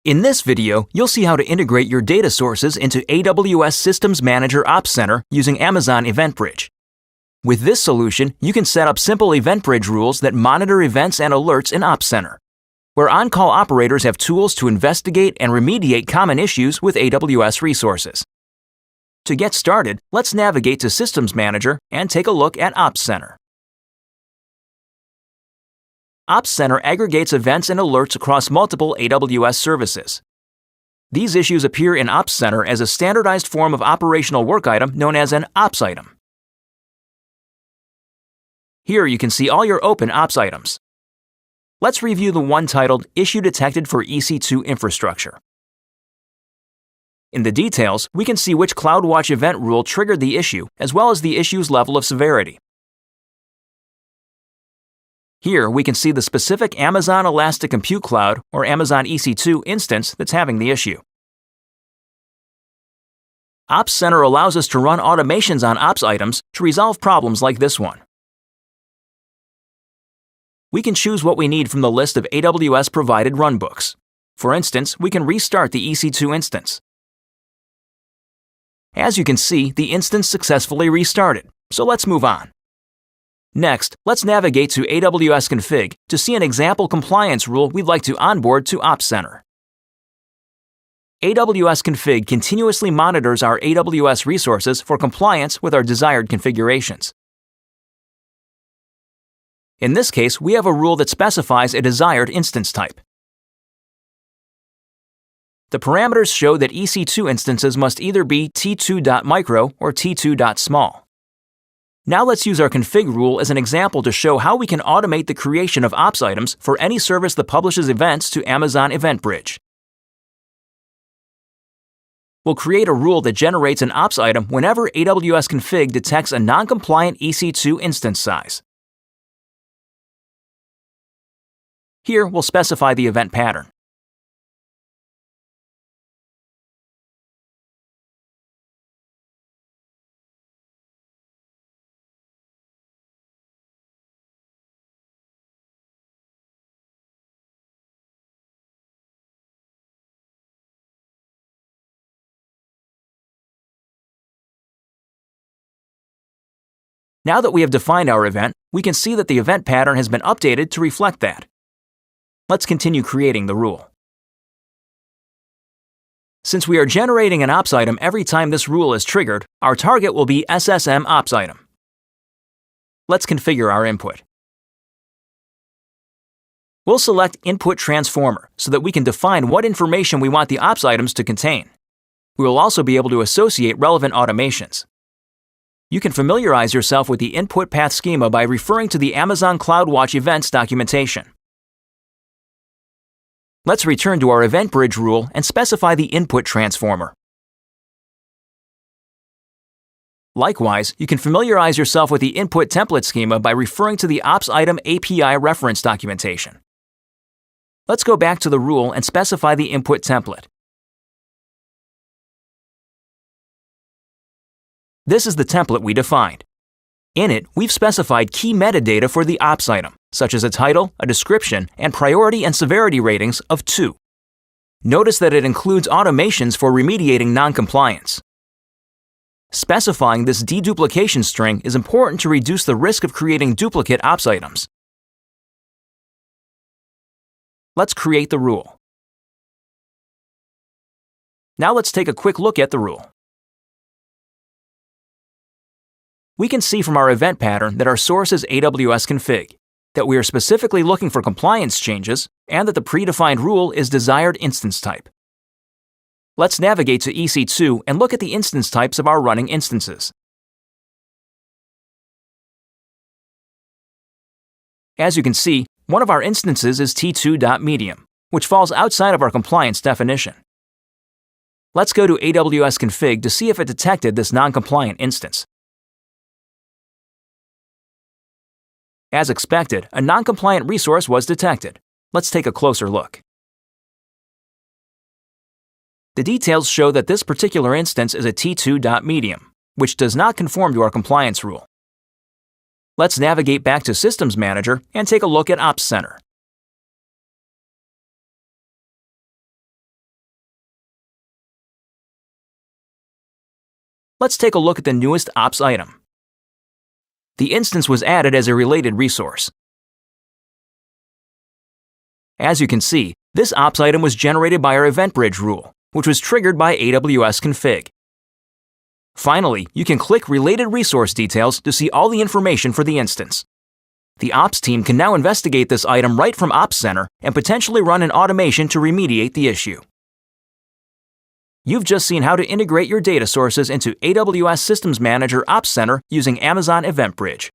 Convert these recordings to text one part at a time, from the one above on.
In this video, you'll see how to integrate your data sources into AWS Systems Manager OpsCenter using Amazon EventBridge. With this solution, you can set up simple EventBridge rules that monitor events and alerts in OpsCenter, where on-call operators have tools to investigate and remediate common issues with AWS resources. To get started, let's navigate to Systems Manager and take a look at OpsCenter. OpsCenter aggregates events and alerts across multiple AWS services. These issues appear in OpsCenter as a standardized form of operational work item known as an Ops item. Here you can see all your open Ops items. Let's review the one titled Issue Detected for EC2 Infrastructure. In the details, we can see which CloudWatch event rule triggered the issue, as well as the issue's level of severity. Here, we can see the specific Amazon Elastic Compute Cloud, or Amazon EC2 instance that's having the issue. OpsCenter allows us to run automations on Ops items to resolve problems like this one. We can choose what we need from the list of AWS-provided runbooks. For instance, we can restart the EC2 instance. As you can see, the instance successfully restarted, so let's move on. Next, let's navigate to AWS Config to see an example compliance rule we'd like to onboard to OpsCenter. AWS Config continuously monitors our AWS resources for compliance with our desired configurations. In this case, we have a rule that specifies a desired instance type. The parameters show that EC2 instances must either be t2.micro or t2.small. Now let's use our config rule as an example to show how we can automate the creation of Ops items for any service that publishes events to Amazon EventBridge. We'll create a rule that generates an Ops item whenever AWS Config detects a non-compliant EC2 instance size. Here, we'll specify the event pattern. Now that we have defined our event, we can see that the event pattern has been updated to reflect that. Let's continue creating the rule. Since we are generating an Ops item every time this rule is triggered, our target will be SSM Ops item. Let's configure our input. We'll select Input Transformer so that we can define what information we want the Ops items to contain. We will also be able to associate relevant automations. You can familiarize yourself with the input path schema by referring to the Amazon CloudWatch events documentation. Let's return to our EventBridge rule and specify the input transformer. Likewise, you can familiarize yourself with the input template schema by referring to the Ops item API reference documentation. Let's go back to the rule and specify the input template. This is the template we defined. In it, we've specified key metadata for the Ops item, such as a title, a description, and priority and severity ratings of 2. Notice that it includes automations for remediating noncompliance. Specifying this deduplication string is important to reduce the risk of creating duplicate Ops items. Let's create the rule. Now let's take a quick look at the rule. We can see from our event pattern that our source is AWS Config, that we are specifically looking for compliance changes, and that the predefined rule is desired instance type. Let's navigate to EC2 and look at the instance types of our running instances. As you can see, one of our instances is t2.medium, which falls outside of our compliance definition. Let's go to AWS Config to see if it detected this non-compliant instance. As expected, a non-compliant resource was detected. Let's take a closer look. The details show that this particular instance is a t2.medium, which does not conform to our compliance rule. Let's navigate back to Systems Manager and take a look at OpsCenter. Let's take a look at the newest Ops item. The instance was added as a related resource. As you can see, this Ops item was generated by our EventBridge rule, which was triggered by AWS config. Finally, you can click Related Resource Details to see all the information for the instance. The Ops team can now investigate this item right from OpsCenter and potentially run an automation to remediate the issue. You've just seen how to integrate your data sources into AWS Systems Manager OpsCenter using Amazon EventBridge.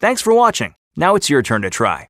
Thanks for watching. Now it's your turn to try.